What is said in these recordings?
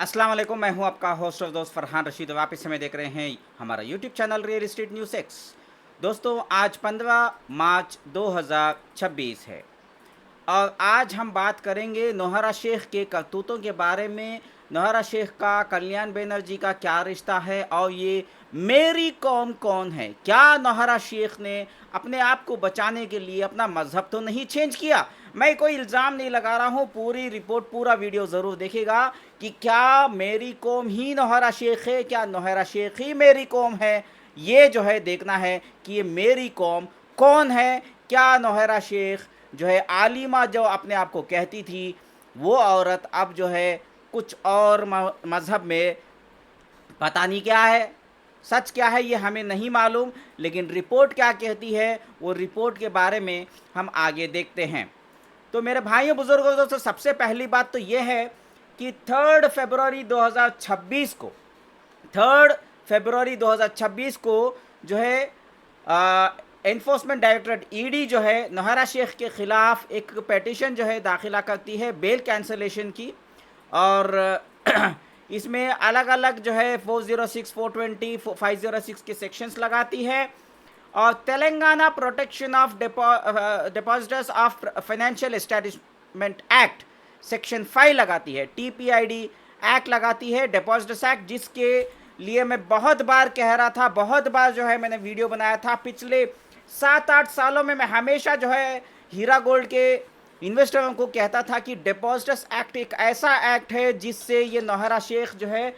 अस्सलाम वालेकुम, मैं हूं आपका होस्ट और दोस्त फरहान रशीद। और आप इस समय देख रहे हैं हमारा YouTube channel real estate news x. दोस्तों, आज 15 मार्च 2026 है और आज हम बात करेंगे नौहरा शेख के करतूतों के बारे में। नौहरा शेख का कल्याण बनर्जी का क्या रिश्ता है और ये मेरी कौम कौन है? क्या नौहरा शेख ने अपने आप को बचाने के लिए अपना मजहब तो नहीं चेंज किया? मैं कोई इल्ज़ाम नहीं लगा रहा हूँ, पूरी रिपोर्ट पूरा वीडियो ज़रूर देखेगा कि क्या मेरी कौम ही नौहरा शेख है, क्या नौहरा शेख ही मेरी कौम है। ये जो है देखना है कि ये मेरी कौम कौन है। क्या नौहरा शेख जो है आलिमा जो अपने आप को कहती थी, वो औरत अब जो है कुछ और मज़हब में पता नहीं क्या है, सच क्या है ये हमें नहीं मालूम, लेकिन रिपोर्ट क्या कहती है वो रिपोर्ट के बारे में हम आगे देखते हैं। तो मेरे भाइयों बुजुर्गों दोस्तों, सबसे पहली बात तो ये है कि 3 फरवरी 2026 को 3 फरवरी 2026 को जो है एनफोर्समेंट डायरेक्टरेट ईडी जो है नौहरा शेख के ख़िलाफ़ एक पेटिशन जो है दाखिला करती है बेल कैंसलेशन की। और इसमें अलग अलग जो है 406, 420, 506 के सेक्शंस लगाती है और Telangana protection of depositors of financial establishment act section 5 लगाती है, टीपीआईडी एक्ट लगाती है, डिपॉजिटर्स एक्ट, जिसके लिए मैं बहुत बार कह रहा था, बहुत बार जो है मैंने वीडियो बनाया था। पिछले 7-8 सालों में मैं हमेशा जो है हीरा गोल्ड के इन्वेस्टरों को कहता था कि डिपॉजिटर्स एक्ट एक ऐसा एक्ट है जिससे ये नौहरा शेख जो है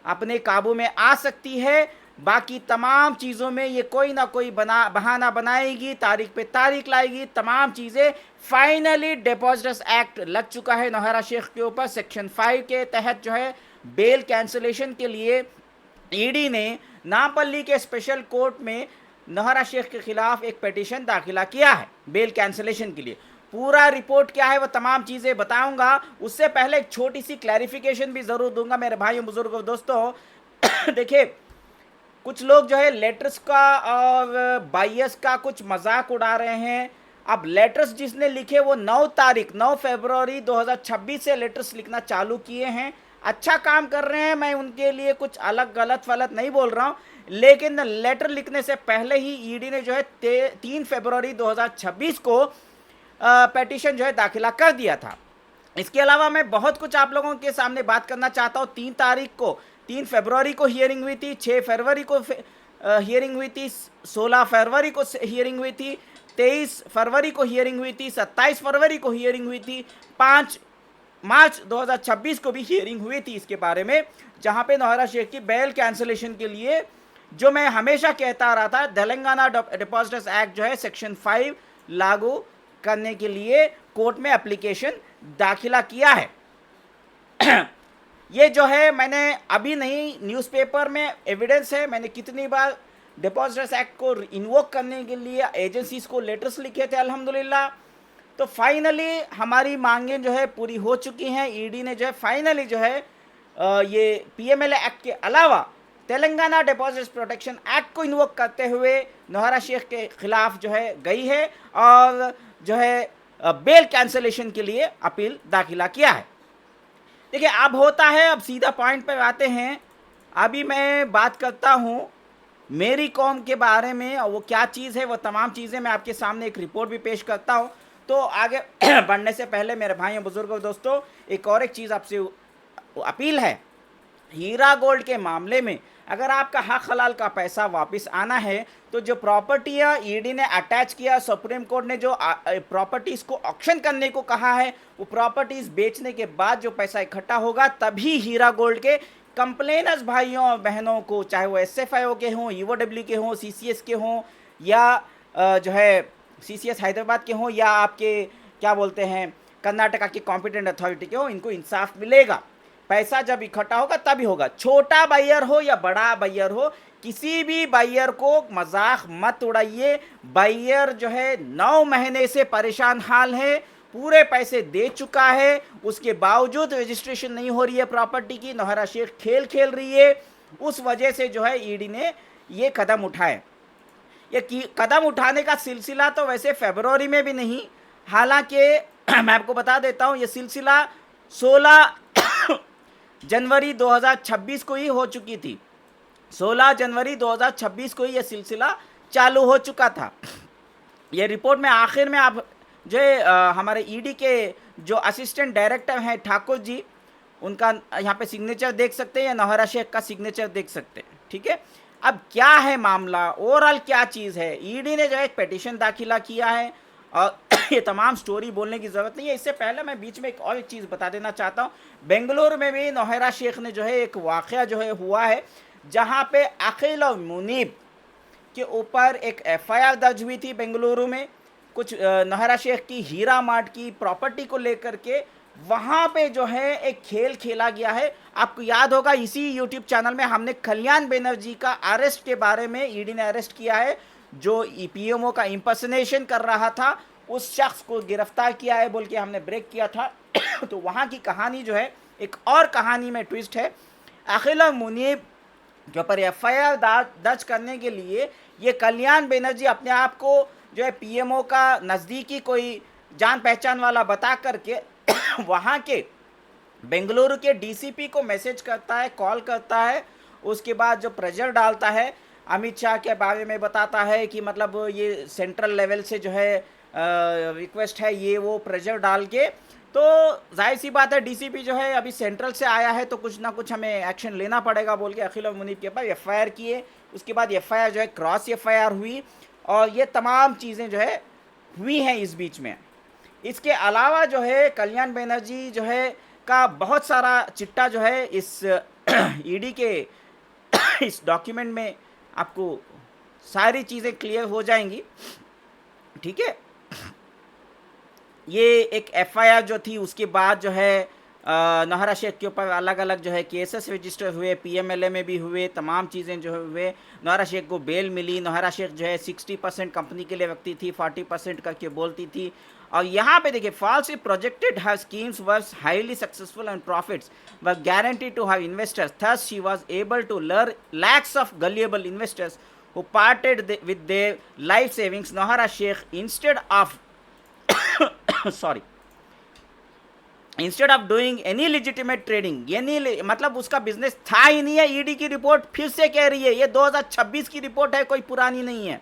अपने काबू में आ सकती है। बाकी तमाम चीज़ों में ये कोई ना कोई बहाना बनाएगी, तारीख पे तारीख लाएगी, तमाम चीज़ें। फाइनली डिपॉजिटर्स एक्ट लग चुका है नौहरा शेख के ऊपर। सेक्शन 5 के तहत जो है बेल कैंसलेशन के लिए ईडी ने नापल्ली के स्पेशल कोर्ट में नौहरा शेख के खिलाफ एक पिटीशन दाखिला किया है बेल कैंसलेशन के लिए। पूरा रिपोर्ट क्या है वो तमाम चीज़ें बताऊंगा। उससे पहले एक छोटी सी क्लैरिफिकेशन भी ज़रूर दूंगा मेरे भाइयों बुजुर्गों दोस्तों। देखिए, कुछ लोग जो है लेटर्स का और बायस का कुछ मजाक उड़ा रहे हैं। अब लेटर्स जिसने लिखे वो 9 फरवरी 2026 से लेटर्स लिखना चालू किए हैं। अच्छा काम कर रहे हैं, मैं उनके लिए कुछ अलग गलत फलत नहीं बोल रहा हूँ, लेकिन लेटर लिखने से पहले ही ईडी ने जो है 3 फरवरी 2026 को पेटिशन जो है दाखिला कर दिया था। इसके अलावा मैं बहुत कुछ आप लोगों के सामने बात करना चाहता हूँ। 3 फरवरी को हियरिंग हुई थी, 6 फरवरी को हियरिंग हुई थी, 16 फरवरी को हियरिंग हुई थी, 23 फरवरी को हियरिंग हुई थी, 27 फरवरी को हियरिंग हुई थी, 5 मार्च 2026 को भी हियरिंग हुई थी इसके बारे में, जहां पे नौहरा शेख की बेल कैंसलेशन के लिए, जो मैं हमेशा कहता रहा था, तेलंगाना डिपॉजिटर्स एक्ट जो है सेक्शन 5 लागू करने के लिए कोर्ट में एप्लीकेशन दाखिला किया है। ये जो है मैंने अभी नहीं, न्यूज़पेपर में एविडेंस है, मैंने कितनी बार डिपॉजिटर्स एक्ट को इन्वोक करने के लिए एजेंसीज को लेटर्स लिखे थे अल्हम्दुलिल्लाह। तो फाइनली हमारी मांगें जो है पूरी हो चुकी हैं। ईडी ने जो है फाइनली जो है ये पीएमएलए एक्ट के अलावा तेलंगाना डिपॉजिटर्स प्रोटेक्शन एक्ट को इन्वोक करते हुए नौहरा शेख के खिलाफ जो है गई है और जो है बेल कैंसलेशन के लिए अपील दाखिला किया है। देखिए, अब होता है, अब सीधा पॉइंट पर आते हैं। अभी मैं बात करता हूँ मेरी कौम के बारे में, और वो क्या चीज़ है वो तमाम चीज़ें मैं आपके सामने एक रिपोर्ट भी पेश करता हूँ। तो आगे बढ़ने से पहले मेरे भाइयों बुजुर्गों दोस्तों, एक चीज़ आपसे अपील है। हीरा गोल्ड के मामले में अगर आपका हक हलाल का पैसा वापस आना है तो जो प्रॉपर्टियाँ ईडी ने अटैच किया, सुप्रीम कोर्ट ने जो प्रॉपर्टीज़ को ऑक्शन करने को कहा है, वो प्रॉपर्टीज़ बेचने के बाद जो पैसा इकट्ठा होगा तभी हीरा गोल्ड के कंप्लेनर्स भाइयों और बहनों को, चाहे वो एसएफआईओ के हों, ईओडब्ल्यू के हों, सीसीएस के हों, या जो है सीसीएस हैदराबाद के हों, या आपके क्या बोलते हैं कर्नाटका की कॉम्पिटेंट अथॉरिटी के हों, इनको इंसाफ मिलेगा। पैसा जब इकट्ठा होगा तभी होगा। छोटा बायर हो या बड़ा बायर हो, किसी भी बायर को मजाक मत उड़ाइए। बायर जो है 9 महीने से परेशान हाल है, पूरे पैसे दे चुका है, उसके बावजूद रजिस्ट्रेशन नहीं हो रही है प्रॉपर्टी की। नौहरा शेख खेल खेल रही है, उस वजह से जो है ईडी ने ये कदम उठाए। ये कदम उठाने का सिलसिला तो वैसे फरवरी में भी नहीं, हालांकि मैं आपको बता देता हूँ ये सिलसिला 16 जनवरी 2026 को ही हो चुकी थी। 16 जनवरी 2026 को ही यह सिलसिला चालू हो चुका था। ये रिपोर्ट में आखिर में आप जो हमारे ईडी के जो असिस्टेंट डायरेक्टर हैं ठाकुर जी, उनका यहाँ पे सिग्नेचर देख सकते हैं या नौहरा शेख का सिग्नेचर देख सकते हैं। ठीक है, अब क्या है मामला, ओवरऑल क्या चीज़ है। ईडी ने जो है एक पिटीशन दाखिला किया है और ये तमाम स्टोरी बोलने की ज़रूरत नहीं है। इससे पहले मैं बीच में एक और चीज़ बता देना चाहता हूँ। बेंगलुरु में भी नौहरा शेख ने जो है एक वाक़या जो है हुआ है, जहाँ पे अखिल और मुनीब के ऊपर एक एफआईआर दर्ज हुई थी बेंगलुरु में, कुछ नौहरा शेख की हीरा मार्ट की प्रॉपर्टी को लेकर के। वहाँ पे जो है एक खेल खेला गया है। आपको याद होगा इसी यूट्यूब चैनल में हमने कल्याण बनर्जी का अरेस्ट के बारे में, ईडी ने अरेस्ट किया है, जो पीएमओ का इंपर्सनेशन कर रहा था, उस शख्स को गिरफ्तार किया है बोल के हमने ब्रेक किया था। तो वहाँ की कहानी जो है एक और कहानी में ट्विस्ट है। अखिल और मुनीब के ऊपर एफआईआर दर्ज करने के लिए ये कल्याण बनर्जी अपने आप को जो है पीएमओ का नज़दीकी कोई जान पहचान वाला बता करके वहाँ के बेंगलुरु के डीसीपी को मैसेज करता है, कॉल करता है। उसके बाद जो प्रेशर डालता है अमित शाह के बारे में, बताता है कि मतलब ये सेंट्रल लेवल से जो है रिक्वेस्ट है, ये वो प्रेशर डाल के। तो जाहिर सी बात है डीसीपी जो है अभी सेंट्रल से आया है तो कुछ ना कुछ हमें एक्शन लेना पड़ेगा बोल के अखिल और मुनीब के पास एफआईआर किए। उसके बाद एफआईआर जो है क्रॉस एफआईआर हुई और ये तमाम चीज़ें जो है हुई हैं इस बीच में। इसके अलावा जो है कल्याण बनर्जी जो है का बहुत सारा चिट्टा जो है इस ईडी के इस डॉक्यूमेंट में आपको सारी चीज़ें क्लियर हो जाएंगी। ठीक है, ये एक एफआईआर जो थी उसके बाद जो है नौहरा शेख के ऊपर अलग अलग जो है केसेस रजिस्टर हुए, पीएमएलए में भी हुए, तमाम चीज़ें जो हुए। नौहरा शेख को बेल मिली। नौहरा शेख जो है 60% कंपनी के लिए रखती थी, 40% करके बोलती थी। और यहाँ पे देखिए, falsely projected her schemes was highly successful and profits were guaranteed to her investors. Thus, she was able to lure lakhs of gullible investors who parted with their life savings. Nauhara Sheikh, instead of instead of doing any legitimate trading, यानी मतलब उसका business था ही नहीं है। ED की report फिर से कह रही है, ये 2026 की रिपोर्ट है, कोई पुरानी नहीं है।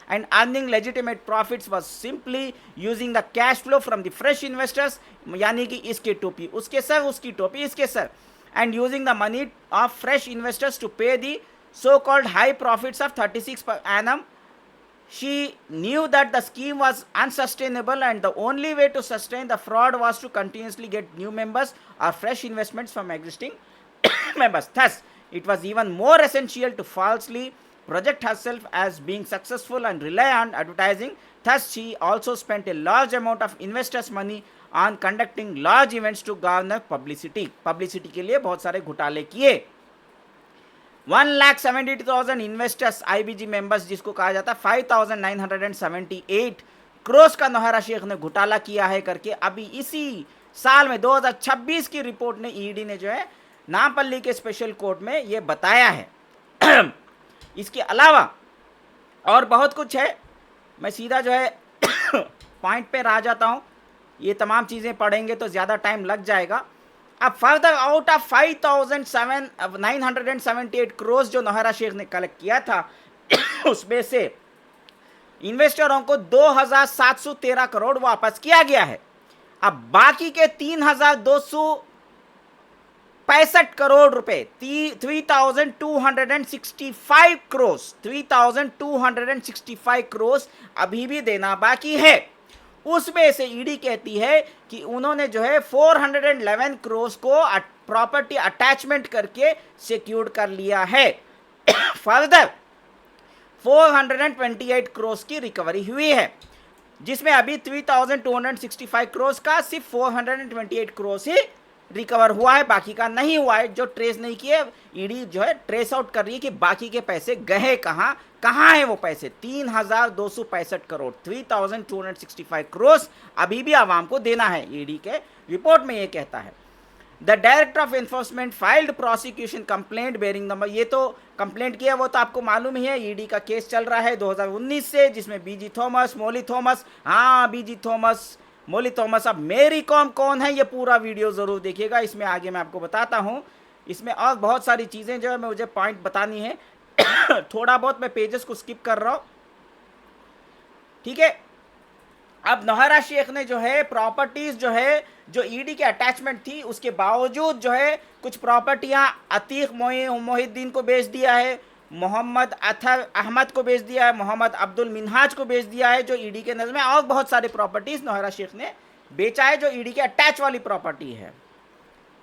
And earning legitimate profits was simply using the cash flow from the fresh investors, यानी कि इसके टोपी उसके सर, उसकी टोपी इसके sir, and using the money of fresh investors to pay the so-called high profits of 36 per annum. She knew that the scheme was unsustainable and the only way to sustain the fraud was to continuously get new members or fresh investments from existing members. Thus, it was even more essential to falsely project herself as being successful and rely on advertising. Thus, she also spent a large amount of investors' money on conducting large events to garner publicity. Publicity के लिए बहुत सारे घोटाले किए। 1,72,000 investors IBG members जिसको कहा जाता है 5,978 करोड़ का नौहरा शेख ने घोटाला किया है करके अभी इसी साल में 2026 की रिपोर्ट ने ईडी ने जो है नामपल्ली के स्पेशल कोर्ट में ये बताया है। इसके अलावा और बहुत कुछ है, मैं सीधा जो है पॉइंट पे आ जाता हूँ। ये तमाम चीज़ें पढ़ेंगे तो ज़्यादा टाइम लग जाएगा। अब फर्दर आउट ऑफ 5,978 करोड़ जो नौहरा शेख ने कलेक्ट किया था उसमें से इन्वेस्टरों को 2,713 करोड़ वापस किया गया है। अब बाकी के 3,265 करोड़ रुपए 3,265 करोड़ 3,265 करोड़ अभी भी देना बाकी है। उसमें से ईडी कहती है कि उन्होंने जो है 411 करोड़ को प्रॉपर्टी अटैचमेंट करके सिक्योर्ड कर लिया है। फर्दर 428 करोड़ की रिकवरी हुई है, जिसमें अभी 3,265 करोड़ का सिर्फ 428 करोड़ ही रिकवर हुआ है, बाकी का नहीं हुआ है। जो ट्रेस नहीं किए, ईडी जो है ट्रेस आउट कर रही है कि बाकी के पैसे गए कहाँ है वो पैसे। 3,265 करोड़ 3,265 करोड़ अभी भी आवाम को देना है, ईडी के रिपोर्ट में ये कहता है। The director of enforcement filed prosecution complaint bearing number, ये तो कंप्लेंट किया वो तो आपको मालूम ही है। ईडी का केस चल रहा है 2019 से, जिसमें बीजी थॉमस, मोली थॉमस, हाँ बीजी थॉमस मौली थॉमस। अब मेरी कॉम कौन है, ये पूरा वीडियो ज़रूर देखिएगा, इसमें आगे मैं आपको बताता हूँ। इसमें और बहुत सारी चीज़ें जो है मुझे पॉइंट बतानी है। थोड़ा बहुत मैं पेजेस को स्किप कर रहा हूँ, ठीक है। अब नौहरा शेख ने जो है प्रॉपर्टीज जो है, जो ईडी के अटैचमेंट थी उसके बावजूद जो है कुछ प्रॉपर्टियां अतीक मोहिद्दीन को बेच दिया है, मोहम्मद अथर अहमद को बेच दिया है, मोहम्मद अब्दुल मिनहाज को बेच दिया है, जो ईडी के नज़र में, और बहुत सारी प्रॉपर्टीज नौहरा शेख ने बेचा है जो ईडी के अटैच वाली प्रॉपर्टी है,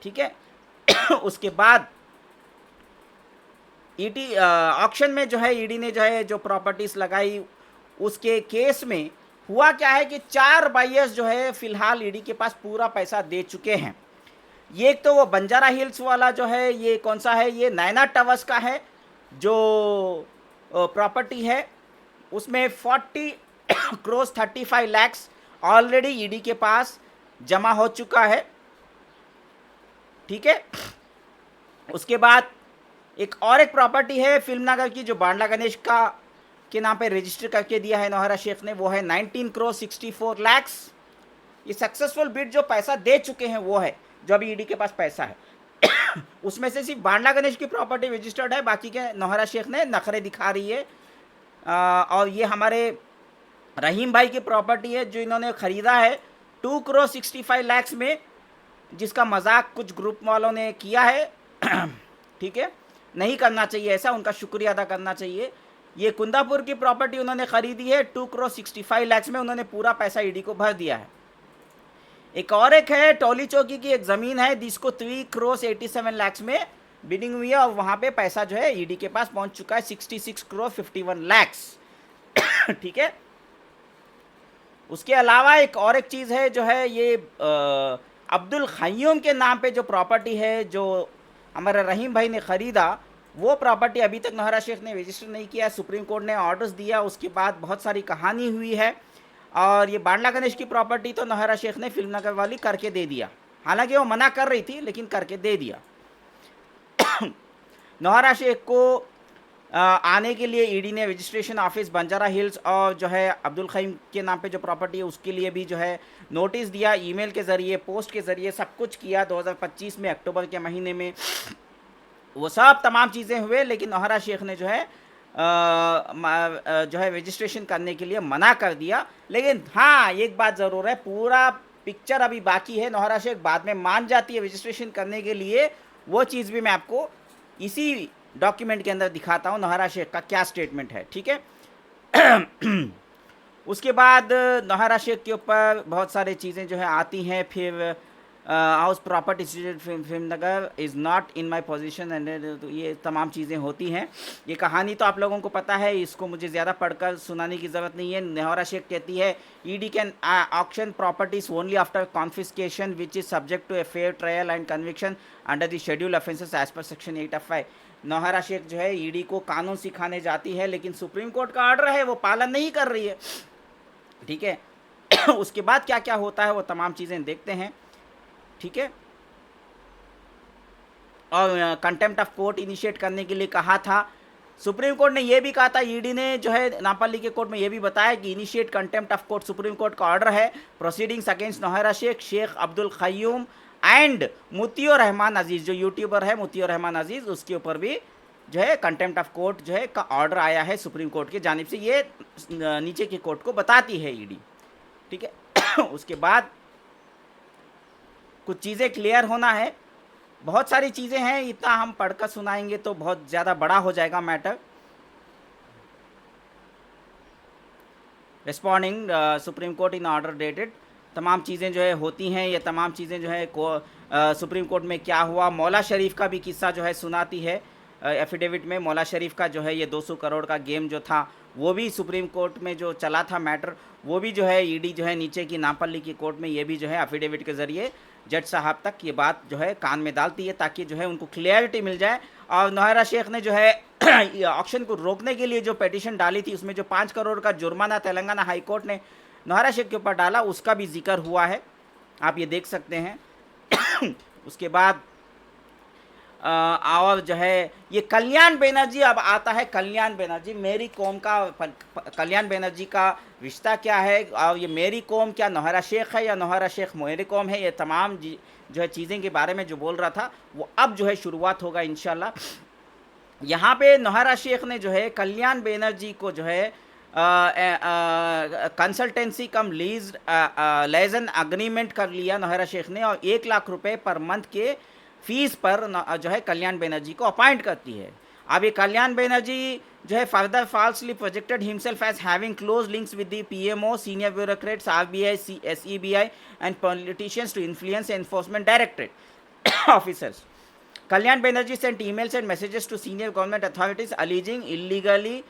ठीक है। उसके बाद ईडी ऑक्शन में जो है ईडी ने जो है जो प्रॉपर्टीज लगाई, उसके केस में हुआ क्या है कि 4 बायर्स जो है फिलहाल ईडी के पास पूरा पैसा दे चुके हैं। ये एक तो वो बंजारा हिल्स वाला जो है, ये कौन सा है, ये नैना टावर्स का है जो प्रॉपर्टी है, उसमें 40 करोड़ 35 लाख ऑलरेडी ईडी के पास जमा हो चुका है, ठीक है। उसके बाद एक प्रॉपर्टी है फिल्मनगर की जो बांडला गणेश का के नाम पे रजिस्टर करके दिया है नौहरा शेख ने, वो है 19 करोड़ 64 लाख। ये सक्सेसफुल बिड जो पैसा दे चुके हैं वो है, जो अभी ईडी के पास पैसा है। उसमें से सिर्फ बांडला गणेश की प्रॉपर्टी रजिस्टर्ड है, बाकी के नौहरा शेख ने नखरे दिखा रही है। और ये हमारे रहीम भाई की प्रॉपर्टी है जो इन्होंने ख़रीदा है 2 करोड़ 65 लाख में, जिसका मजाक कुछ ग्रुप वालों ने किया है। ठीक है, नहीं करना चाहिए ऐसा, उनका शुक्रिया अदा करना चाहिए। ये कुंदापुर की प्रॉपर्टी उन्होंने ख़रीदी है 2 करोड़ 65 लाख में, उन्होंने पूरा पैसा ईडी को भर दिया है। एक है टोली चौकी की एक ज़मीन है जिसको 3 करोड़ 87 लाख में बिडिंग हुई है, और वहाँ पे पैसा जो है ईडी के पास पहुँच चुका है 66 करोड़ 51 लाख। ठीक है, उसके अलावा एक चीज़ है जो है ये अब्दुल ख़य्यूम के नाम पे जो प्रॉपर्टी है जो हमारे रहीम भाई ने ख़रीदा, वो प्रॉपर्टी अभी तक नौहरा शेख ने रजिस्टर नहीं किया। सुप्रीम कोर्ट ने ऑर्डर्स दिया, उसके बाद बहुत सारी कहानी हुई है। और ये बांडला गणेश की प्रॉपर्टी तो नौहरा शेख ने फिल्मनगर वाली करके दे दिया, हालांकि वो मना कर रही थी लेकिन करके दे दिया। नौहरा शेख को आने के लिए ईडी ने रजिस्ट्रेशन ऑफिस बंजारा हिल्स और जो है अब्दुल ख़य्यूम के नाम पे जो प्रॉपर्टी है उसके लिए भी जो है नोटिस दिया, ईमेल के ज़रिए, पोस्ट के ज़रिए, सब कुछ किया 2025 में अक्टूबर के महीने में। वो सब तमाम चीज़ें हुए, लेकिन नौहरा शेख ने जो है रजिस्ट्रेशन करने के लिए मना कर दिया। लेकिन हाँ, एक बात ज़रूर है, पूरा पिक्चर अभी बाकी है। नौहरा शेख बाद में मान जाती है रजिस्ट्रेशन करने के लिए, वो चीज़ भी मैं आपको इसी डॉक्यूमेंट के अंदर दिखाता हूँ नौहरा शेख का क्या स्टेटमेंट है, ठीक है। उसके बाद नौहरा शेख के ऊपर बहुत सारी चीज़ें जो है आती हैं। फिर house property Filmnagar is not in my position, and ये तमाम चीज़ें होती हैं। ये कहानी तो आप लोगों को पता है, इसको मुझे ज़्यादा पढ़कर सुनाने की ज़रूरत नहीं है। नौहरा शेख कहती है ED can auction properties only after confiscation which is subject to a fair trial and conviction under the schedule offences as per section 8 Nowhera Shaikh जो है ईडी को कानून सिखाने जाती है, लेकिन सुप्रीम कोर्ट का ऑर्डर है वो पालन नहीं कर रही है, ठीक है। उसके बाद क्या क्या होता है वो तमाम चीज़ें देखते हैं, ठीक है। और कंटेम्प्ट ऑफ कोर्ट इनिशिएट करने के लिए कहा था। सुप्रीम कोर्ट ने यह भी कहा था, ईडी ने जो है नापाली के कोर्ट में यह भी बताया कि initiate contempt of court, supreme court का ऑर्डर है। Proceedings against Nowhera Shaikh, Shaikh Abdul Khayyum and मुतियो रहमान अजीज़, जो यूट्यूबर है मुतियो रहमान अजीज़, उसके ऊपर भी जो है कंटेम्प्ट ऑफ कोर्ट जो है का ऑर्डर आया है सुप्रीम कोर्ट की जानिब से। ये नीचे की कोर्ट को बताती है ईडी, ठीक है। उसके बाद कुछ चीज़ें क्लियर होना है, बहुत सारी चीज़ें हैं, इतना हम पढ़कर सुनाएंगे तो बहुत ज़्यादा बड़ा हो जाएगा matter. Responding supreme court in order dated, तमाम चीज़ें जो है होती हैं। ये तमाम चीज़ें जो है सुप्रीम कोर्ट में क्या हुआ, मौला शरीफ का भी किस्सा जो है सुनाती है एफिडेविट में। मौला शरीफ का जो है ये 200 करोड़ का गेम जो था वो भी सुप्रीम कोर्ट में जो चला था मैटर, वो भी जो है ईडी जो है नीचे की नापल्ली की कोर्ट में ये भी जो है एफिडेविट के ज़रिए जज साहब तक ये बात जो है कान में डालती है, ताकि जो है उनको क्लियरिटी मिल जाए। और नौहरा शेख ने जो है ऑक्शन को रोकने के लिए जो पिटीशन डाली थी, उसमें जो 5 करोड़ का जुर्माना तेलंगाना हाई कोर्ट ने नौहरा शेख के ऊपर डाला, उसका भी जिक्र हुआ है, आप ये देख सकते हैं। उसके बाद और जो है ये कल्याण बनर्जी अब आता है। कल्याण बनर्जी मेरी कॉम का कल्याण बनर्जी का रिश्ता क्या है, और ये मेरी कॉम क्या नौहरा शेख है या नौहरा शेख मेरी कॉम है, ये तमाम जो है चीज़ें के बारे में जो बोल रहा था वो अब जो है शुरुआत होगा इंशाल्लाह। यहाँ पे नौहरा शेख ने जो है कल्याण बनर्जी को जो है कंसल्टेंसी कम लीज लेजन अग्रीमेंट कर लिया नौहरा शेख ने, और 1 लाख रुपए पर मंथ के फीस पर जो है कल्याण बनर्जी को अपॉइंट करती है। अब ये कल्याण बनर्जी जो है further falsely projected himself as having close links with the PMO, senior bureaucrats, RBI, SEBI and politicians to influence enforcement directorate officers. Kalyan Banerjee sent emails and messages to senior government authorities alleging illegality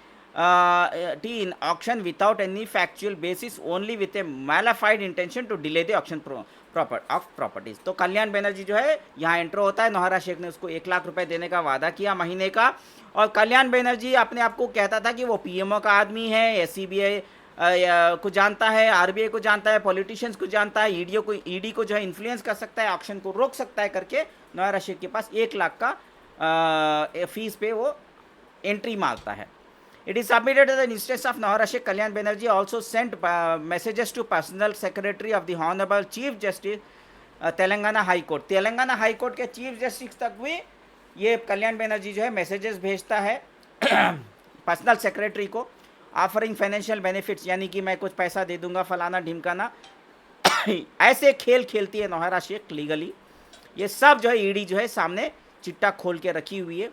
in auction without any factual basis, only with a malified intention to delay the auction of properties. तो कल्याण बनर्जी जो है यहाँ enter होता है। नौहरा शेख ने उसको 1 लाख रुपए देने का वादा किया महीने का, और कल्याण बनर्जी अपने आप को कहता था कि वो पीएमओ का आदमी है, एसईबीआई को जानता है, आरबीआई को जानता है, पॉलिटिशियंस को जानता है, ईडी को जो है इन्फ्लुएंस कर सकता है, ऑक्शन को रोक सकता है करके नौहरा शेख के पास 1 लाख का फीस पे वो एंट्री मारता है. It is submitted as an instance of Nowara Sheikh. Kalyan Banerjee also sent messages to personal secretary of the Honorable Chief Justice Telangana high court. Telangana high court के चीफ जस्टिस तक भी ये कल्याण बनर्जी जो है मैसेजेस भेजता है पर्सनल सेक्रेटरी को, offering financial benefits, यानी कि मैं कुछ पैसा दे दूंगा फलाना ढिमकाना. ऐसे खेल खेलती है नौहरा शेख लीगली. ये सब जो है ईडी जो है सामने चिट्टा खोल के रखी हुई है.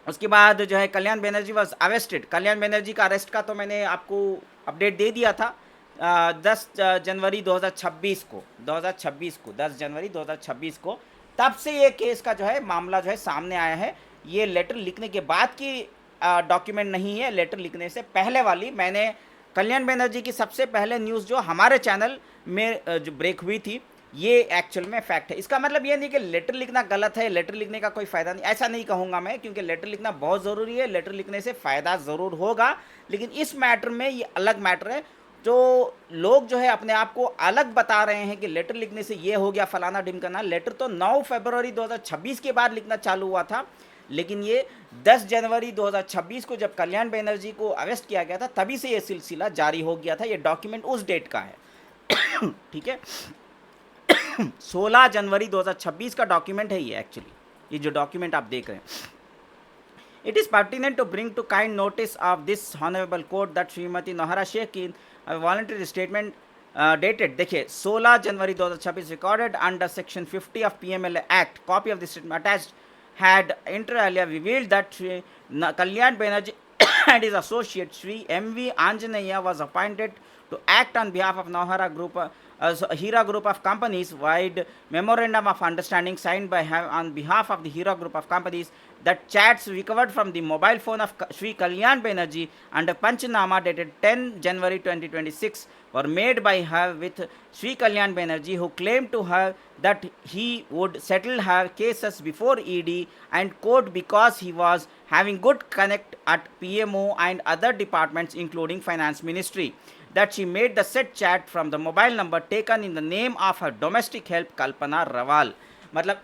उसके बाद जो है कल्याण बनर्जी वॉज अरेस्टेड. कल्याण बनर्जी का अरेस्ट का तो मैंने आपको अपडेट दे दिया था 10 जनवरी 2026 को 10 जनवरी 2026 को. तब से ये केस का जो है मामला जो है सामने आया है. ये लेटर लिखने के बाद की डॉक्यूमेंट नहीं है, लेटर लिखने से पहले वाली. मैंने कल्याण बनर्जी की सबसे पहले न्यूज़ जो हमारे चैनल में जो ब्रेक हुई थी, ये एक्चुअल में फैक्ट है. इसका मतलब ये नहीं कि लेटर लिखना गलत है, लेटर लिखने का कोई फ़ायदा नहीं, ऐसा नहीं कहूँगा मैं, क्योंकि लेटर लिखना बहुत ज़रूरी है. लेटर लिखने से फ़ायदा ज़रूर होगा, लेकिन इस मैटर में ये अलग मैटर है. जो लोग जो है अपने आप को अलग बता रहे हैं कि लेटर लिखने से ये हो गया फलाना ढिमकाना, लेटर तो 9 फरवरी 2026 के बाद लिखना चालू हुआ था, लेकिन ये 10 जनवरी 2026 को जब कल्याण बनर्जी को अरेस्ट किया गया था तभी से ये सिलसिला जारी हो गया था. ये डॉक्यूमेंट उस डेट का है. ठीक है, 16 जनवरी 2026 का डॉक्यूमेंट है ये. एक्चुअली ये जो डॉक्यूमेंट आप देख रहे हैं, it is pertinent to bring to kind notice of this honourable court that Shrimati Nowhera Shaikh in voluntary statement dated, देखिए 16 जनवरी 2026 recorded under section 50 of PMLA act. Copy of the statement attached had inter alia revealed that Kalyan Banerjee and his associate Sri M.V. Anjaneyya was appointed to act on behalf of Nowhara Group, Hira Group of Companies, wide memorandum of understanding signed by him on behalf of the Hira Group of Companies. That chats recovered from the mobile phone of Sri Kalyan Banerjee under Panchnama dated 10 January 2026 were made by her with Sri Kalyan Banerjee, who claimed to her that he would settle her cases before ED and court because he was having good connect at PMO and other departments including Finance Ministry. That she made the said chat from the mobile number taken in the name of her domestic help Kalpana Rawal. मतलब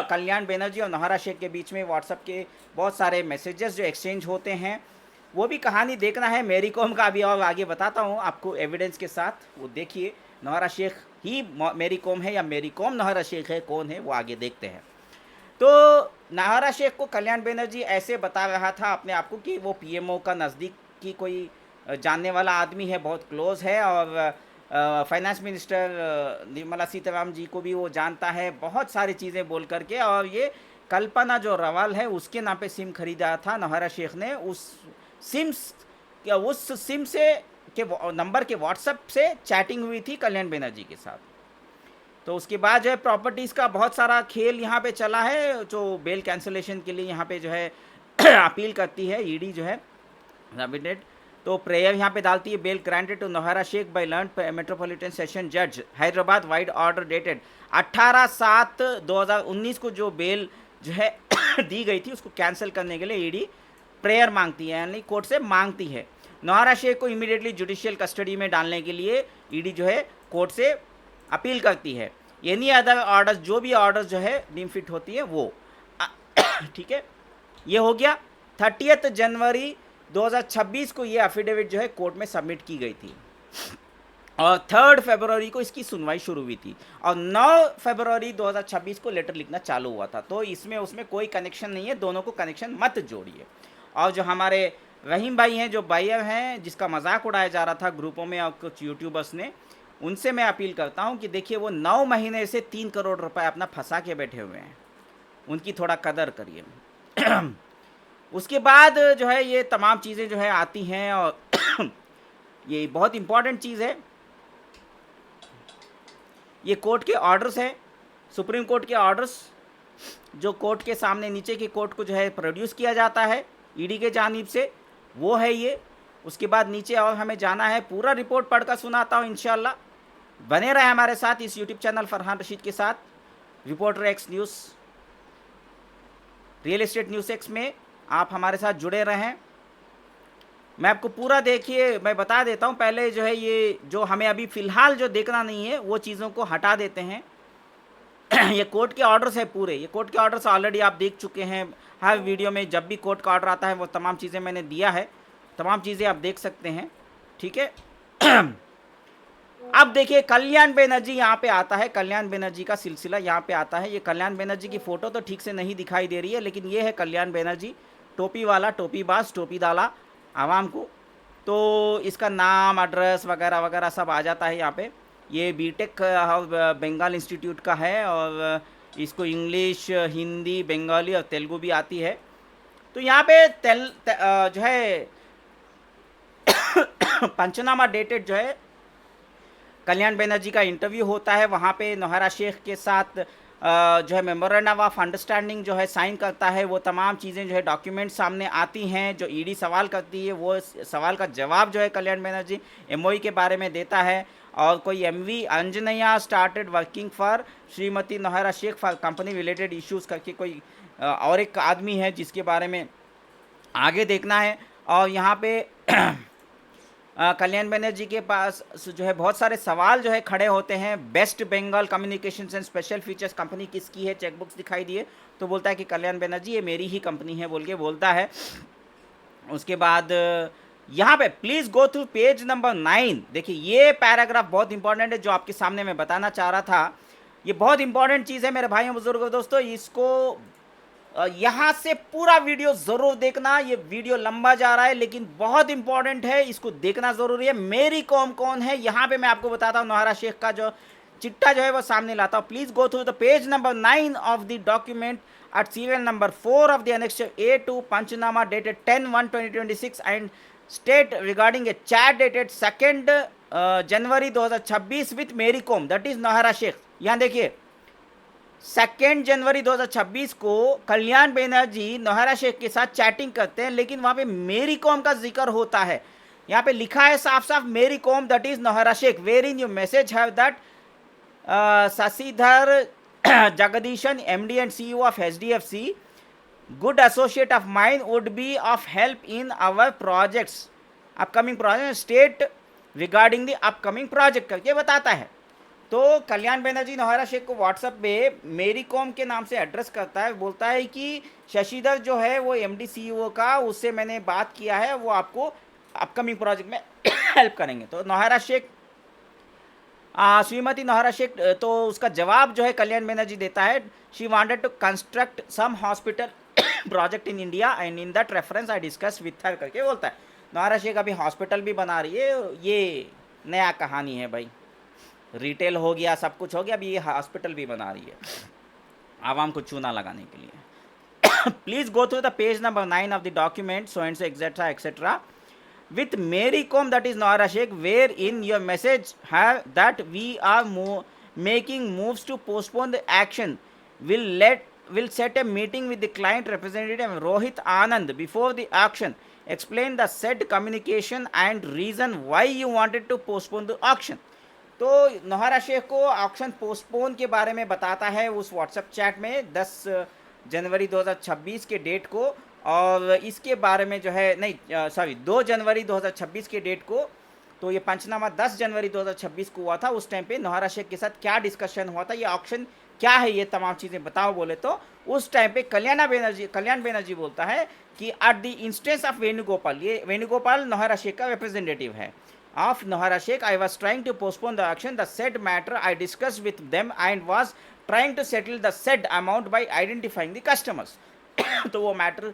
कल्याण बनर्जी और नौहरा शेख के बीच में WhatsApp के बहुत सारे messages जो exchange होते हैं, वो भी कहानी देखना है. मेरी कॉम का अभी और आगे बताता हूँ आपको एविडेंस के साथ, वो देखिए. नौहरा शेख ही मेरी कॉम है या मेरी कॉम नौहरा शेख है, कौन है वो आगे देखते हैं. तो नौहरा शेख को कल्याण बनर्जी ऐसे बता रहा था अपने आप को कि वो पीएमओ का नज़दीक की कोई जानने वाला आदमी है, बहुत क्लोज है, और फाइनेंस मिनिस्टर निर्मला सीतारामन जी को भी वो जानता है, बहुत सारी चीज़ें बोल करके. और ये कल्पना जो रवाल है उसके नाम पे सिम खरीदा था नौहरा शेख ने. उस सिम से के नंबर के व्हाट्सएप से चैटिंग हुई थी कल्याण बनर्जी के साथ. तो उसके बाद जो है प्रॉपर्टीज़ का बहुत सारा खेल यहाँ पे चला है, जो बेल कैंसिलेशन के लिए यहाँ पे जो है अपील करती है ईडी जो है रैबिनेट. तो प्रेयर यहाँ पे डालती है, bail granted to Nowhera Shaikh by learn metropolitan session जज हैदराबाद वाइड ऑर्डर डेटेड 18/7/2019 को जो बेल जो है दी गई थी उसको कैंसिल करने के लिए ईडी प्रेयर मांगती है, यानी कोर्ट से मांगती है. नौहरा शेख को इमीडिएटली जुडिशियल कस्टडी में डालने के लिए ईडी जो है कोर्ट से अपील करती है. एनी अदर ऑर्डर्स, जो भी ऑर्डर्स जो है डीम फिट होती है वो. ठीक है, ये हो गया। 30 जनवरी 2026 को ये एफिडेविट जो है कोर्ट में सबमिट की गई थी और 3 फरवरी को इसकी सुनवाई शुरू हुई थी और 9 फरवरी 2026 को लेटर लिखना चालू हुआ था। तो इसमें उसमें कोई कनेक्शन नहीं है, दोनों को कनेक्शन मत जोड़िए। और जो हमारे रहीम भाई हैं, जो बायर हैं, जिसका मजाक उड़ाया जा रहा था ग्रुपों में और कुछ यूट्यूबर्स ने, उनसे मैं अपील करता हूं कि देखिए वो 9 महीने से 3 करोड़ रुपए अपना फंसा के बैठे हुए हैं, उनकी थोड़ा कदर करिए। उसके बाद जो है ये तमाम चीज़ें जो है आती हैं और ये बहुत इम्पॉर्टेंट चीज़ है, ये कोर्ट के ऑर्डर्स हैं, सुप्रीम कोर्ट के ऑर्डर्स जो कोर्ट के सामने नीचे की कोर्ट को जो है प्रोड्यूस किया जाता है ईडी के जानिब से, वो है ये। उसके बाद नीचे और हमें जाना है, पूरा रिपोर्ट पढ़कर सुनाता हूँ इंशाल्लाह। बने रहे हमारे साथ इस यूट्यूब चैनल फरहान रशीद के साथ, reporter x news, real estate news x में आप हमारे साथ जुड़े रहें। मैं आपको पूरा देखिए मैं बता देता हूँ पहले जो है, ये जो हमें अभी फ़िलहाल जो देखना नहीं है वो चीज़ों को हटा देते हैं। ये कोर्ट के ऑर्डर्स है पूरे, ये कोर्ट के ऑर्डर्स ऑलरेडी आप देख चुके हैं हर वीडियो में। जब भी कोर्ट का ऑर्डर आता है वो तमाम चीज़ें मैंने दिया है, तमाम चीज़ें आप देख सकते हैं, ठीक है। अब देखिए कल्याण बनर्जी यहाँ पे आता है, कल्याण बनर्जी का सिलसिला यहाँ पे आता है। ये कल्याण बनर्जी की फ़ोटो तो ठीक से नहीं दिखाई दे रही है, लेकिन ये है कल्याण बनर्जी, टोपी वाला, टोपीबाज, टोपी डाला आवाम को। तो इसका नाम, एड्रेस वगैरह वगैरह सब आ जाता है यहाँ पे। ये बीटेक बंगाल इंस्टीट्यूट का है और इसको इंग्लिश, हिंदी, बंगाली और तेलुगु भी आती है। तो यहाँ पे जो है पंचनामा डेटेड जो है कल्याण बनर्जी का इंटरव्यू होता है, वहाँ पे नौहरा शेख के साथ जो है मेमोरेंडम ऑफ अंडरस्टैंडिंग जो है साइन करता है। वो तमाम चीज़ें जो है डॉक्यूमेंट सामने आती हैं, जो ईडी सवाल करती है वो सवाल का जवाब जो है कल्याण बनर्जी एमओई के बारे में देता है। और कोई MV Anjaneya started working for Shrimati Nowhera Shaikh for company related issues करके कोई और एक आदमी है जिसके बारे में आगे देखना है। और यहाँ पे कल्याण बनर्जी के पास जो है बहुत सारे सवाल जो है खड़े होते हैं। West Bengal communications and special features company किसकी है, चेकबुक्स दिखाई दिए तो बोलता है कि कल्याण बनर्जी ये मेरी ही कंपनी है बोल के बोलता है। उसके बाद यहाँ पे please go through page number 9। देखिए ये पैराग्राफ बहुत इंपॉर्टेंट है जो आपके सामने मैं बताना चाह रहा था। ये बहुत इंपॉर्टेंट चीज़ है मेरे भाइयों बुजुर्गों दोस्तों, इसको यहाँ से पूरा वीडियो ज़रूर देखना। ये वीडियो लंबा जा रहा है लेकिन बहुत इंपॉर्टेंट है, इसको देखना ज़रूरी है। मेरी कौम कौन है यहाँ पे मैं आपको बताता हूँ, नौहरा शेख का जो चिट्ठा जो है वो सामने लाता हूँ। Please go through the page number 9 of the document at serial number 4 of the annexure A2 Panchanama dated 10/1/2026 and state regarding a chat dated 2nd January 2026 with Mary Kom that is Nowhera Shaikh. यहाँ देखिए 2 जनवरी 2026 को कल्याण बनर्जी नौहरा शेख के साथ चैटिंग करते हैं, लेकिन वहाँ पे मेरी कॉम का जिक्र होता है। यहाँ पे लिखा है साफ साफ Mary Kom that is Nowhera Shaikh. Wherein you message have that Shashidhar Jagadishan, MD and CEO of HDFC, good associate of mine, would be of help in our projects, upcoming project, state regarding the upcoming project करके बताता है। तो कल्याण बनर्जी नौहरा शेख को WhatsApp पे मेरी com के नाम से एड्रेस करता है, बोलता है कि शशिधर जो है वो MD CEO का, उससे मैंने बात किया है, वो आपको अपकमिंग प्रोजेक्ट में हेल्प करेंगे। तो नौहरा शेख श्रीमती नौहरा शेख, तो उसका जवाब जो है कल्याण बनर्जी देता है, she wanted to construct some hospital project in India and in that reference I discuss with her करके बोलता है। नौहरा शेख अभी हॉस्पिटल भी बना रही है, ये नया कहानी है भाई, रिटेल हो गया, सब कुछ हो गया, अभी ये हॉस्पिटल भी बना रही है आवाम को चूना लगाने के लिए। Please go through the page number 9 of the document so and so etcetera etcetera with Mary Com, that is Nora Sheikh, where in your message have that we are making moves to postpone the action. Will set a meeting with the client representative Rohit Anand before the auction. Explain the said communication and reason why you wanted to postpone the auction. तो नौहरा शेख को auction postpone के बारे में बताता है उस WhatsApp chat में 10 जनवरी 2026 के डेट को, और इसके बारे में जो है नहीं सॉरी 2 जनवरी 2026 के डेट को। तो ये पंचनामा 10 जनवरी 2026 को हुआ था। उस टाइम पे नौहरा शेख के साथ क्या डिस्कशन हुआ था, ये ऑक्शन क्या है ये तमाम चीज़ें बताओ बोले तो उस टाइम पे कल्याण बैनर्जी बोलता है कि at the instance of Venugopal, ये वेणुगोपाल नौहरा शेख का रिप्रेजेंटेटिव है, of Nowhera Shaikh I was trying to postpone the action the said matter I discuss with them and was trying to settle the said amount by identifying the customers. तो वो matter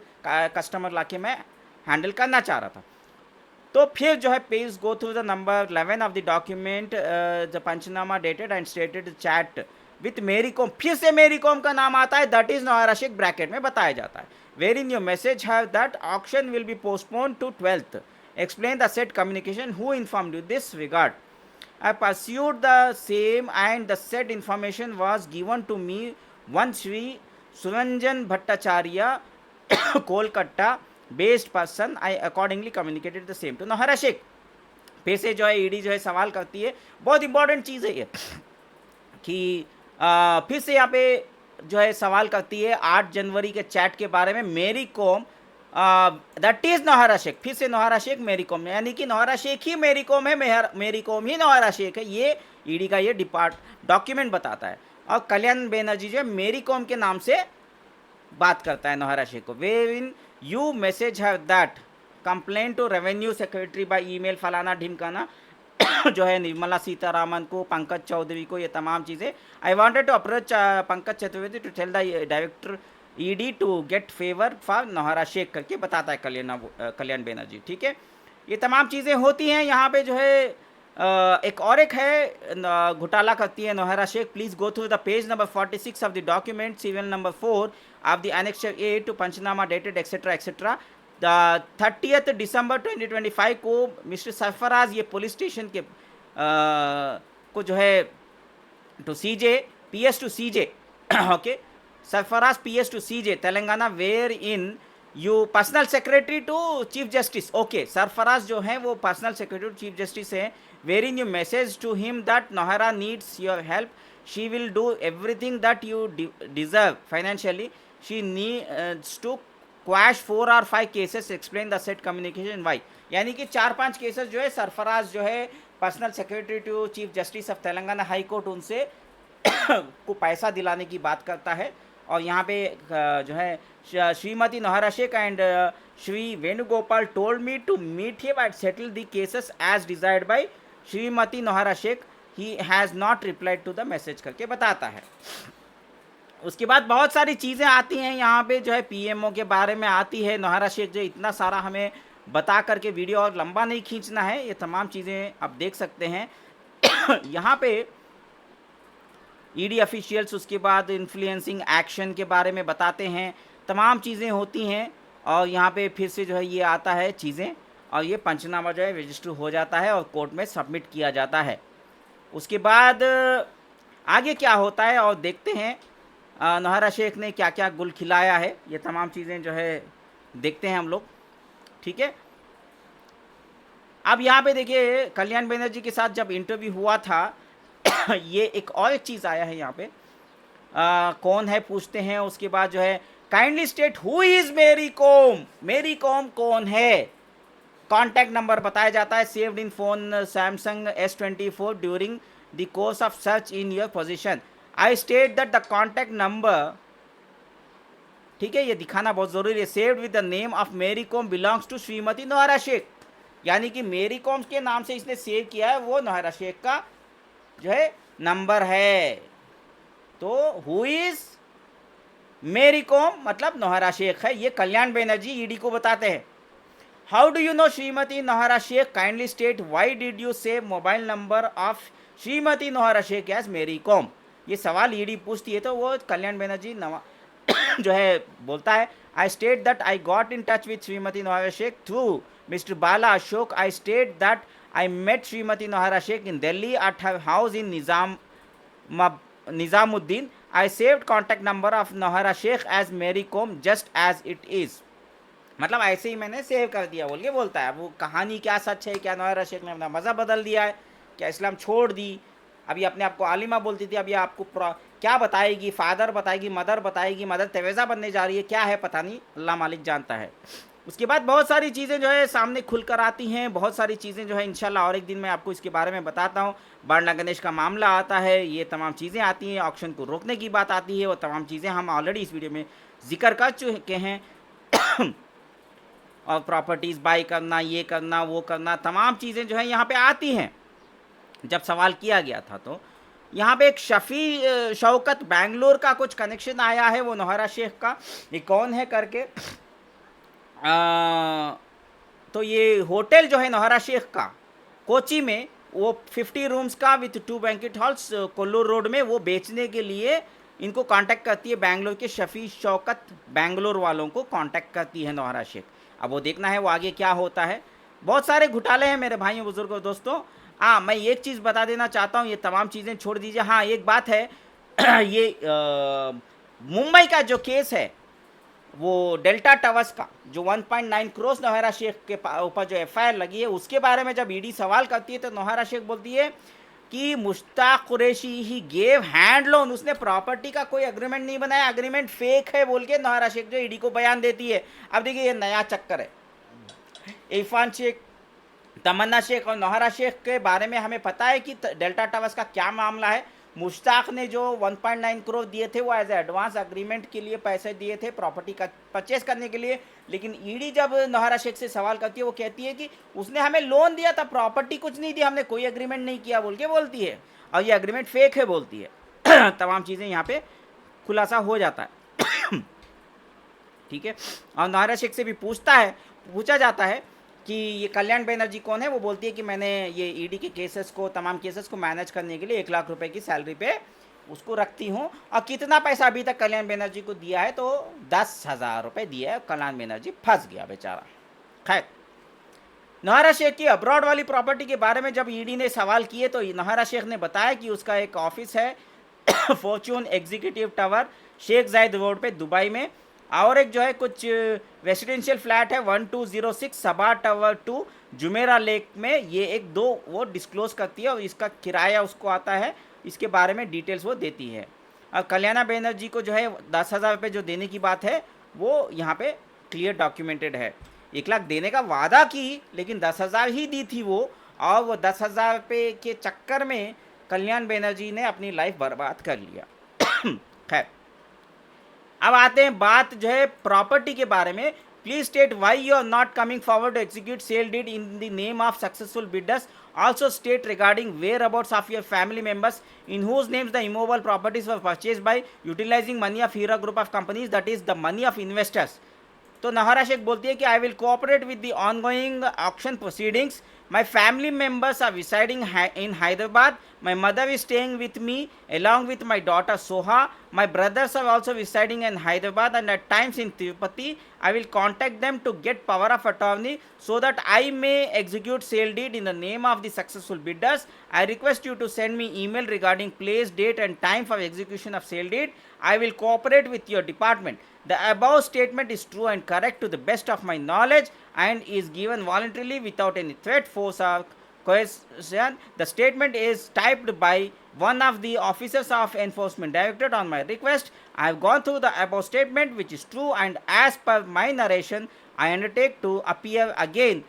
customer लाके मैं handle करना चाह रहा था। तो फिर जो है page go through the number 11 of the document the panchnama dated and stated chat with Mary Kom, फिर से मेरी कॉम का नाम आता है, that is Nowhera Shaikh bracket में बताया जाता है। Wherein your message have that auction will be postpone to 12th, explain the set communication who informed you this regard, I pursued the same and the said information was given to me one Sri Suranjan Bhattacharya Kolkata based person. I accordingly communicated the same to Nowhera Shaikh. फिर से जो है ED जो है सवाल करती है, बहुत इंपॉर्टेंट चीज़ है ये कि फिर से यहाँ पे जो है सवाल करती है 8 जनवरी के चैट के बारे में, मेरी कॉम दैट इज नौहरा शेख, फिर से नौहरा शेख मेरी कॉम, यानी कि नौहरा शेख ही मेरी कॉम है, मेरी कॉम ही नौहरा शेख है, ये ईडी का ये डॉक्यूमेंट बताता है। और कल्याण बैनर्जी जो है मेरी कॉम के नाम से बात करता है नौहरा शेख को। Wherein you message have that complaint to revenue secretary by email फलाना ढिमकाना जो है निर्मला सीतारामन को, पंकज चौधरी को, ये तमाम चीज़ें। I wanted to approach Pankaj Chaturvedi to tell the director ED to get favour for Nowhera Shaikh करके बताता है कल्याण बैनर्जी। ठीक है, ये तमाम चीज़ें होती हैं। यहाँ पे जो है एक है घोटाला करती है Nowhera Shaikh. Please go through the page number 46 of the document, serial number 4 of the annexure A to panchnama dated etcetera etcetera. 30 दिसंबर 2025 को मिस्टर सरफराज ये पुलिस स्टेशन के को जो है to CJ PS to CJ okay, Sarfaraz PS to CJ Telangana, where in you personal secretary to chief justice. Okay, Sarfaraz जो है वो personal secretary to chief justice है। Where in you message to him that Nowhera needs your help, she will do everything that you deserve financially, she needs to quash 4 or 5 cases, explain the set communication why. यानी कि 4-5 cases जो है सरफराज जो है personal secretary to chief justice of Telangana high court उनसे को पैसा दिलाने की बात करता है। और यहाँ पे जो है Shrimati Nowhera Shaikh and Shri Venugopal told me to meet him and settle the cases as desired by Shrimati Nowhera Shaikh, he has not replied to the message करके बताता है। उसके बाद बहुत सारी चीज़ें आती हैं यहाँ पे जो है PMO के बारे में आती है। नौहरा शेख जो इतना सारा हमें बता करके वीडियो और लंबा नहीं खींचना है, ये तमाम चीज़ें आप देख सकते हैं यहाँ पे ईडी ऑफिशियल्स। उसके बाद इन्फ्लुएंसिंग एक्शन के बारे में बताते हैं, तमाम चीज़ें होती हैं। और यहाँ पे फिर से जो है ये आता है चीज़ें, और ये पंचनामा जो है रजिस्टर हो जाता है और कोर्ट में सबमिट किया जाता है। उसके बाद आगे क्या होता है और देखते हैं नौहरा शेख ने क्या क्या गुल खिलाया है, ये तमाम चीज़ें जो है देखते हैं हम लोग। ठीक है, अब यहाँ पे देखिए कल्याण बैनर्जी के साथ जब इंटरव्यू हुआ था ये एक और एक चीज़ आया है यहाँ पे, कौन है पूछते हैं। उसके बाद जो है kindly state who is Mary Kom, Mary Kom कौन है, कॉन्टैक्ट नंबर बताया जाता है, saved in phone Samsung S24 during the course of search in your position. I state that the contact number, ठीक है, ये दिखाना बहुत ज़रूरी है, saved with the name of Mary Kom belongs to Shrimati Nowhera Shaikh, यानी कि मेरी कॉम के नाम से इसने सेव किया है, वो नौहरा शेख का जो है नंबर है। तो हु इज़ मेरी कॉम मतलब नौहरा शेख है, ये कल्याण बैनर्जी ईडी को बताते हैं। How do you know Shrimati Nowhera Shaikh, kindly state why did you save mobile number of Shrimati Nowhera Shaikh as Mary Kom. ये सवाल ईडी पूछती है तो वो कल्याण बैनर्जी जो है बोलता है, I state that I got in touch with Shrimati Nowhera Shaikh through mister Bala Ashok. I state that I met Srimati Nauhara Sheikh in Delhi at her house in Nizamuddin. I saved contact number of Nauhara Sheikh as Mary Kom just as it is. मतलब ऐसे ही मैंने save कर दिया बोल के बोलता है। वो कहानी क्या सच है, क्या नौहरा शेख ने अपना मज़हब बदल दिया है, क्या इस्लाम छोड़ दी, अभी अपने आप को आलिमा बोलती थी, अभी आपको क्या बताएगी, फादर बताएगी, मदर बताएगी, मदर तेरेसा बनने जा रही है, क्या है पता नहीं, अल्लाह मालिक जानता है। उसके बाद बहुत सारी चीज़ें जो है सामने खुल कर आती हैं, बहुत सारी चीज़ें जो है इंशाल्लाह और एक दिन मैं आपको इसके बारे में बताता हूँ। बारला गणेश का मामला आता है, ये तमाम चीज़ें आती हैं, ऑक्शन को रोकने की बात आती है, वो तमाम चीज़ें हम ऑलरेडी इस वीडियो में ज़िक्र कर चुके हैं। और प्रॉपर्टीज़ बाई करना, ये करना, वो करना, तमाम चीज़ें जो है यहाँ पे आती हैं। जब सवाल किया गया था तो यहाँ पे एक शफ़ी शौकत बेंगलोर का कुछ कनेक्शन आया है, वो नौहरा शेख का, ये कौन है करके। तो ये होटल जो है नौहरा शेख का कोची में, वो 50 रूम्स का with 2 banquet halls Kollur road में, वो बेचने के लिए इनको कांटेक्ट करती है बेंगलोर के शफ़ी शौकत, बेंगलोर वालों को कांटेक्ट करती है नौहरा शेख। अब वो देखना है वो आगे क्या होता है। बहुत सारे घोटाले हैं मेरे भाइयों बुजुर्गों दोस्तों। हाँ, मैं एक चीज़ बता देना चाहता हूँ, ये तमाम चीज़ें छोड़ दीजिए। हाँ, एक बात है ये मुंबई का जो केस है, वो डेल्टा टावर्स का जो 1.9 करोड़ नौहरा शेख के ऊपर जो एफआईआर लगी है, उसके बारे में जब ईडी सवाल करती है तो नौहरा शेख बोलती है कि Mushtaq Qureshi he gave hand loan, उसने प्रॉपर्टी का कोई एग्रीमेंट नहीं बनाया, एग्रीमेंट फेक है बोल के नौहरा शेख जो ईडी को बयान देती है। अब देखिए ये नया चक्कर है। इरफान शेख, तमन्ना शेख और नौहरा शेख के बारे में हमें पता है कि डेल्टा टावर्स का क्या मामला है। मुश्ताक ने जो 1.9 करोड़ दिए थे वो एज एडवांस अग्रीमेंट के लिए पैसे दिए थे प्रॉपर्टी का परचेस करने के लिए, लेकिन ईडी जब नौहरा शेख से सवाल करती है वो कहती है कि उसने हमें लोन दिया था, प्रॉपर्टी कुछ नहीं दिया, हमने कोई एग्रीमेंट नहीं किया बोल के बोलती है, और ये एग्रीमेंट फेक है बोलती है। तमाम चीज़ें यहाँ पे खुलासा हो जाता है। ठीक है, और नौहरा शेख से भी पूछा जाता है कि ये कल्याण बनर्जी कौन है, वो बोलती है कि मैंने ये ईडी के केसेस को, तमाम केसेस को मैनेज करने के लिए 1 लाख रुपए की सैलरी पे उसको रखती हूँ, और कितना पैसा अभी तक कल्याण बनर्जी को दिया है तो 10,000 रुपये दिया है। कल्याण बनर्जी फंस गया बेचारा। खैर, नौहरा शेख की अब्रॉड वाली प्रॉपर्टी के बारे में जब ईडी ने सवाल किए तो नौहरा शेख ने बताया कि उसका एक ऑफिस है फॉर्च्यून एग्जीक्यूटिव टावर, शेख जायद रोड पे दुबई में, और एक जो है कुछ रेसिडेंशियल फ्लैट है 1206 सबा टावर 2 जुमेरा लेक में। ये एक दो वो डिस्क्लोज करती है और इसका किराया उसको आता है, इसके बारे में डिटेल्स वो देती है। और कल्याणा बनर्जी को जो है 10,000 रुपये जो देने की बात है वो यहाँ पे क्लियर डॉक्यूमेंटेड है। 1 लाख देने का वादा की, लेकिन 10,000 ही दी थी वो, और वो 10,000 रुपये के चक्कर में कल्याण बनर्जी ने अपनी लाइफ बर्बाद कर लिया। खैर, अब आते हैं बात जो है प्रॉपर्टी के बारे में। Please state why you are not coming forward to execute sale deed in the name of successful bidders. Also state regarding whereabouts of your family members in whose names the immovable properties were purchased by utilizing money of Hira group of companies, that is the money of investors. तो नौहरा शेख बोलती है कि I will cooperate with the ongoing auction proceedings. My family members are residing in Hyderabad. My mother is staying with me along with my daughter Soha. My brothers are also residing in Hyderabad and at times in Tirupati. I will contact them to get power of attorney so that I may execute sale deed in the name of the successful bidders. I request you to send me email regarding place, date and time for execution of sale deed. I will cooperate with your department. The above statement is true and correct to the best of my knowledge and is given voluntarily without any threat, force or coercion. The statement is typed by one of the officers of Enforcement Directorate on my request. I have gone through the above statement which is true and as per my narration, I undertake to appear again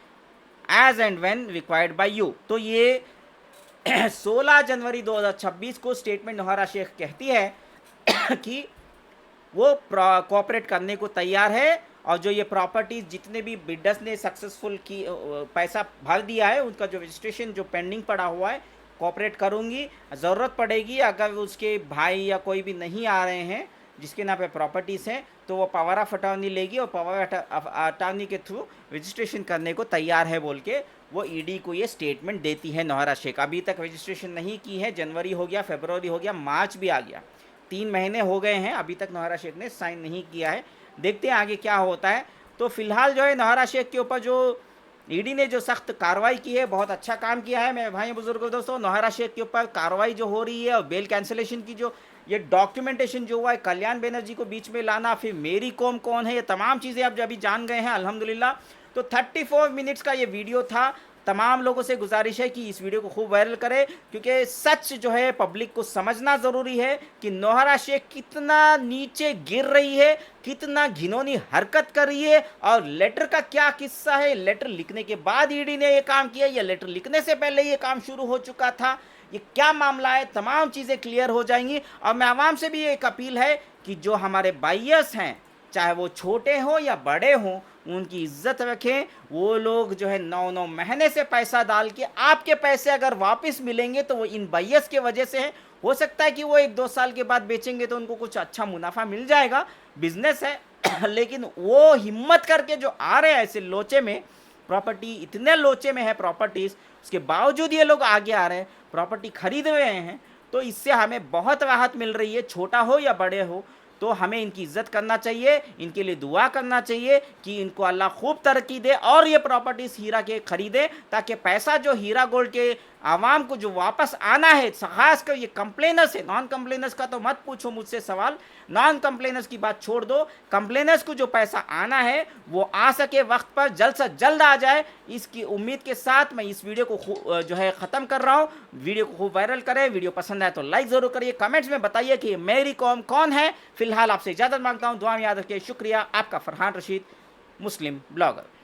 as and when required by you. तो ये 16 जनवरी 2026 को statement Nauhra Shaikh कहती है कि वो cooperate करने को तैयार है, और जो ये प्रॉपर्टीज जितने भी बिडर्स ने सक्सेसफुल की पैसा भर दिया है उनका जो रजिस्ट्रेशन जो पेंडिंग पड़ा हुआ है, कोऑपरेट करूंगी। ज़रूरत पड़ेगी अगर उसके भाई या कोई भी नहीं आ रहे हैं जिसके नाम पे प्रॉपर्टीज़ हैं तो वो पावर ऑफ अटॉर्नी लेगी और पावर ऑफ अटॉर्नी के थ्रू रजिस्ट्रेशन करने को तैयार है बोल के वो ईडी को ये स्टेटमेंट देती है नौहरा शेख। अभी तक रजिस्ट्रेशन नहीं की है, जनवरी हो गया, फरवरी हो गया, मार्च भी आ गया, 3 महीने हो गए हैं, अभी तक नौहरा शेख ने साइन नहीं किया है। देखते हैं आगे क्या होता है। तो फिलहाल जो है नौहरा शेख के ऊपर जो ईडी ने जो सख्त कार्रवाई की है, बहुत अच्छा काम किया है मेरे भाई बुजुर्गों दोस्तों। नौहरा शेख के ऊपर कार्रवाई जो हो रही है और बेल कैंसिलेशन की जो ये डॉक्यूमेंटेशन जो हुआ है, कल्याण बनर्जी को बीच में लाना, फिर मेरी कॉम कौन है, ये तमाम चीज़ें आप जो अभी जान गए हैं अल्हम्दुलिल्लाह। तो 34 मिनट्स का ये वीडियो था, तमाम लोगों से गुजारिश है कि इस वीडियो को खूब वायरल करें, क्योंकि सच जो है पब्लिक को समझना ज़रूरी है कि नौहरा शेख कितना नीचे गिर रही है, कितना घिनौनी हरकत कर रही है, और लेटर का क्या किस्सा है, लेटर लिखने के बाद ईडी ने ये काम किया या लेटर लिखने से पहले ये काम शुरू हो चुका था, ये क्या मामला है, तमाम चीज़ें क्लियर हो जाएंगी। और मैं आवाम से भी एक अपील है कि जो हमारे बायर्स हैं, चाहे वो छोटे हों या बड़े हों, उनकी इज्जत रखें। वो लोग जो है 9-9 महीने से पैसा डाल के आपके पैसे अगर वापस मिलेंगे तो वो इन बायर्स के वजह से है। हो सकता है कि वो 1-2 साल के बाद बेचेंगे तो उनको कुछ अच्छा मुनाफा मिल जाएगा, बिजनेस है लेकिन वो हिम्मत करके जो आ रहे हैं ऐसे लोचे में, प्रॉपर्टी इतने लोचे में है प्रॉपर्टीज़, उसके बावजूद ये लोग आगे आ रहे हैं, प्रॉपर्टी खरीद रहे हैं, तो इससे हमें बहुत राहत मिल रही है। छोटा हो या बड़े हो, तो हमें इनकी इज्जत करना चाहिए, इनके लिए दुआ करना चाहिए कि इनको अल्लाह खूब तरक्की दे और ये प्रॉपर्टीज़ हीरा के खरीदे, ताकि पैसा जो हीरा गोल्ड के आवाम को जो वापस आना है, खास कर ये कंप्लेनर्स है, नॉन कंप्लेनर्स का तो मत पूछो मुझसे सवाल, नॉन कंप्लेनर्स की बात छोड़ दो, कंप्लेनर्स को जो पैसा आना है वो आ सके वक्त पर, जल्द से जल्द आ जाए, इसकी उम्मीद के साथ मैं इस वीडियो को जो है ख़त्म कर रहा हूँ। वीडियो को खूब वायरल करें, वीडियो पसंद आए तो लाइक ज़रूर करिए, कमेंट्स में बताइए कि मेरी कौम कौन है। फिलहाल आपसे इजाज़त मांगता हूँ, दुआ में याद रखिए। शुक्रिया, आपका फरहान रशीद, मुस्लिम ब्लॉगर।